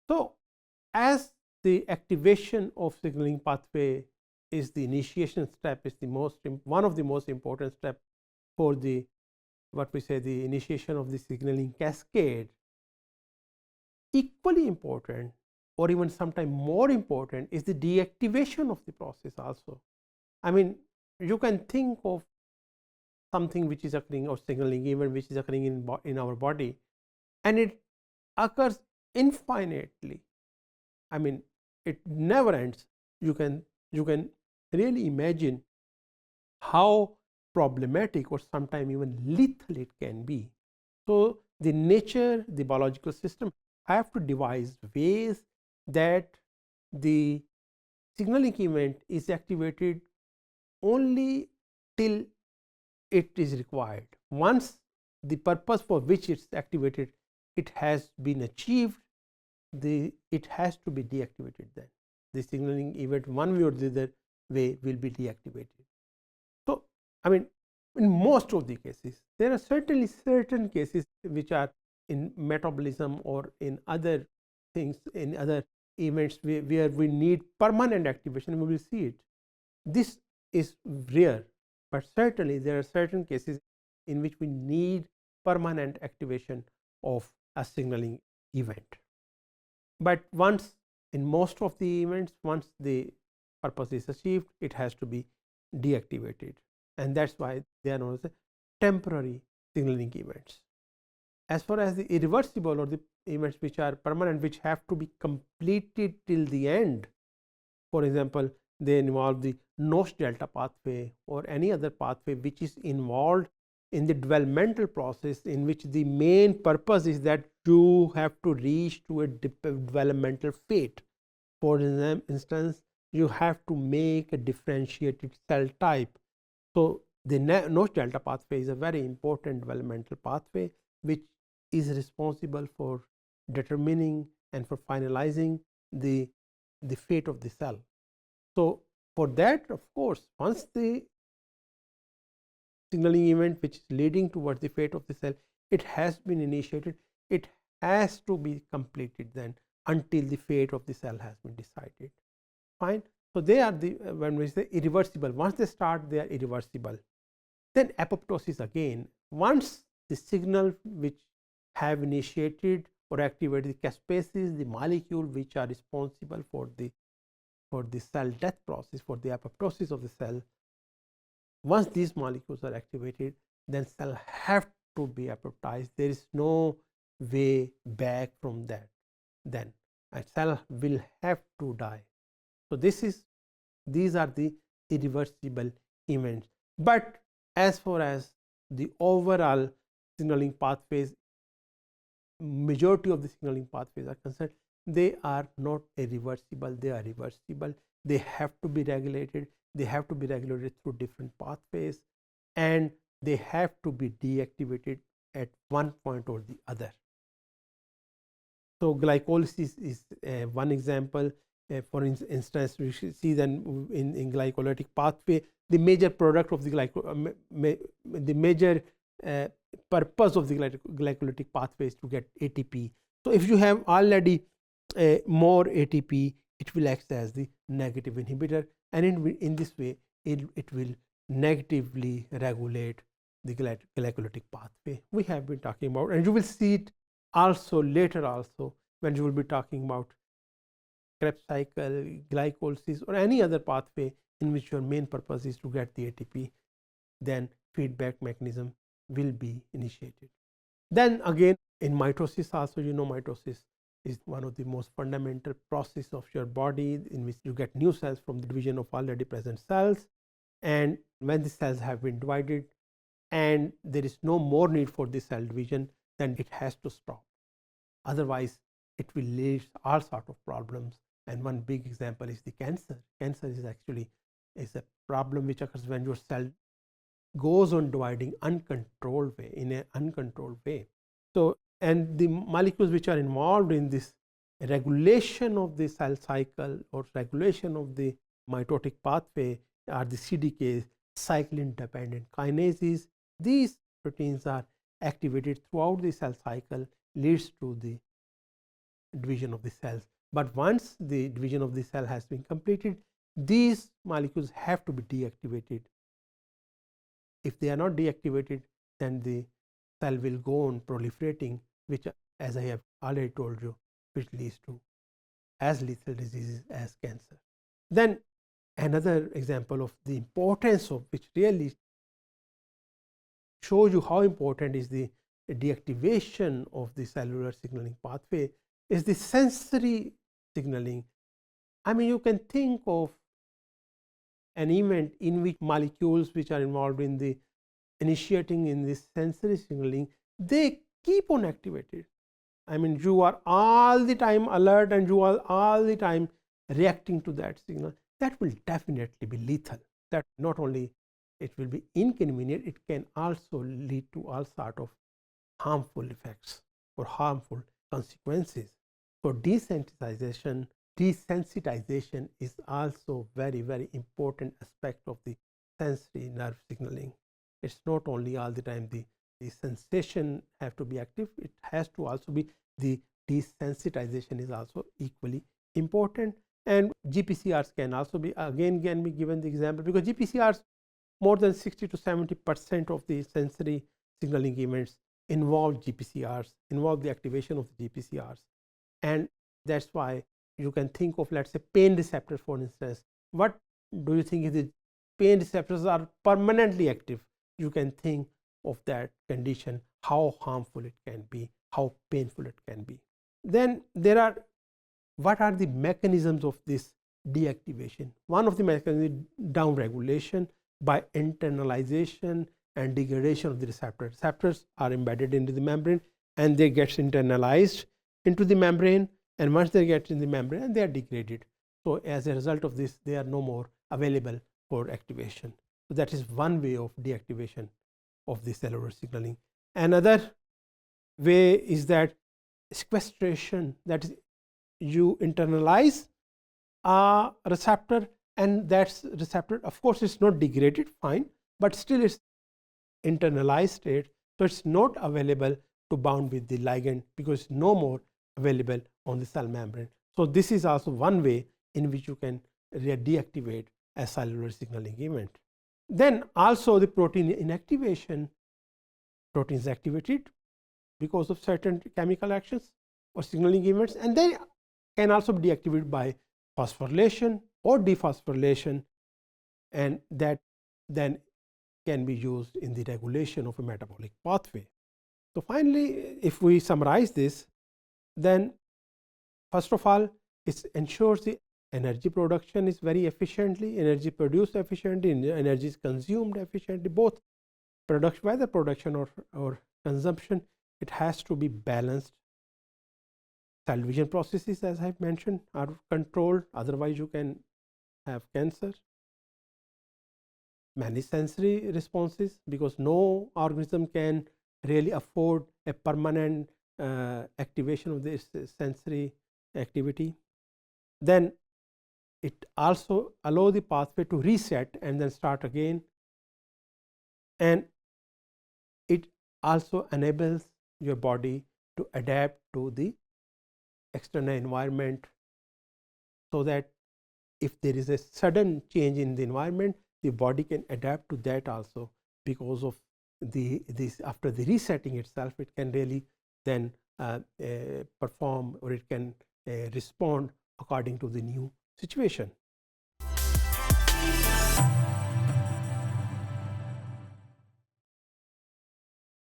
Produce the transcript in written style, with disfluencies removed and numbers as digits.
So, as the activation of signaling pathway is the initiation step, is the one of the most important steps for the what we say the initiation of the signaling cascade. Equally important, or even sometimes more important, is the deactivation of the process also. I mean, you can think of something which is occurring, or signaling event which is occurring in our body, and it occurs infinitely. I mean, it never ends. You can really imagine how problematic or sometimes even lethal it can be. So, the nature, the biological system have to devise ways that the signaling event is activated only till it is required. Once the purpose for which it's activated, it has been achieved, it has to be deactivated. Then the signaling event, one way or the other way, will be deactivated. So, I mean, in most of the cases, there are certainly certain cases which are in metabolism or in other things, in other events where we need permanent activation. We will see it. This is rare, but certainly there are certain cases in which we need permanent activation of a signaling event. But once, in most of the events, once the purpose is achieved, it has to be deactivated, and that's why they are known as temporary signaling events. As far as the irreversible or the events which are permanent, which have to be completed till the end, for example, they involve the Notch delta pathway or any other pathway which is involved in the developmental process, in which the main purpose is that you have to reach to a developmental fate. For instance, you have to make a differentiated cell type. So, the Notch delta pathway is a very important developmental pathway which is responsible for determining and for finalizing the fate of the cell. So, for that, of course, once the signaling event which is leading towards the fate of the cell, it has been initiated, it has to be completed then until the fate of the cell has been decided. Fine. So, they are the when we say irreversible, once they start, they are irreversible. Then apoptosis again, once the signal which have initiated or activated the caspases, the molecule which are responsible for the cell death process, for the apoptosis of the cell, once these molecules are activated, then cell have to be apoptized. There is no way back from that. Then a cell will have to die. So, these are the irreversible events. But as far as the overall signaling pathways, majority of the signaling pathways are concerned, they are not irreversible, they are reversible. They have to be regulated. They have to be regulated through different pathways, and they have to be deactivated at one point or the other. So, glycolysis is one example. For instance, we should see then in glycolytic pathway, the major product of the the major purpose of the glycolytic pathway is to get ATP. So, if you have already more ATP, it will act as the negative inhibitor, and in this way it will negatively regulate the glycolytic pathway we have been talking about, and you will see it also later also when you will be talking about Krebs cycle, glycolysis, or any other pathway in which your main purpose is to get the ATP. Then feedback mechanism will be initiated. Then again, in mitosis also, mitosis is one of the most fundamental process of your body, in which you get new cells from the division of already present cells, and when the cells have been divided and there is no more need for the cell division, then it has to stop. Otherwise, it will lead all sorts of problems, and one big example is the cancer. Cancer is actually a problem which occurs when your cell goes on dividing uncontrolled way, in an uncontrolled way. So, and the molecules which are involved in this regulation of the cell cycle or regulation of the mitotic pathway are the CDK cyclin dependent kinases. These proteins are activated throughout the cell cycle, leads to the division of the cells. But once the division of the cell has been completed, these molecules have to be deactivated. If they are not deactivated, then the cell will go on proliferating, which, as I have already told you, which leads to as lethal diseases as cancer. Then another example of the importance of, which really shows you how important is the deactivation of the cellular signaling pathway, is the sensory signaling. I mean, you can think of an event in which molecules which are involved in the initiating in this sensory signaling, they keep on activated. I mean, you are all the time alert and you are all the time reacting to that signal. That will definitely be lethal. That not only it will be inconvenient, it can also lead to all sort of harmful effects or harmful consequences. For desensitization is also very, very important aspect of the sensory nerve signaling. It's not only all the time the sensation have to be active, it has to also be the desensitization is also equally important. And GPCRs can also be can be given the example, because GPCRs, more than 60 to 70% of the sensory signaling events involve GPCRs, involve the activation of the GPCRs. And that's why you can think of, let's say, pain receptors, for instance. What do you think if the pain receptors are permanently active? You can think of that condition, how harmful it can be, how painful it can be. Then there are, what are the mechanisms of this deactivation? One of the mechanisms is downregulation by internalization and degradation of the receptor. Receptors are embedded into the membrane and they get internalized into the membrane, and once they get in the membrane, they are degraded. So as a result of this, they are no more available for activation. So that is one way of deactivation of the cellular signaling. Another way is that sequestration, that is, you internalize a receptor, and that receptor, of course, it's not degraded, fine, but still it's internalized state, so it's not available to bound with the ligand because it's no more available on the cell membrane. So this is also one way in which you can deactivate a cellular signaling event. Then also the protein inactivation, proteins activated because of certain chemical actions or signaling events, and then can also be deactivated by phosphorylation or dephosphorylation, and that then can be used in the regulation of a metabolic pathway. So finally, if we summarize this, then first of all, it ensures the energy production is very efficiently, energy produced efficiently, energy is consumed efficiently, both production, whether production or consumption, it has to be balanced. Cell division processes, as I mentioned, are controlled, otherwise you can have cancer. Many sensory responses, because no organism can really afford a permanent activation of this sensory activity. Then it also allows the pathway to reset and then start again, and it also enables your body to adapt to the external environment, so that if there is a sudden change in the environment, the body can adapt to that also, because of this after the resetting itself, it can really then perform, or it can respond according to the new situation.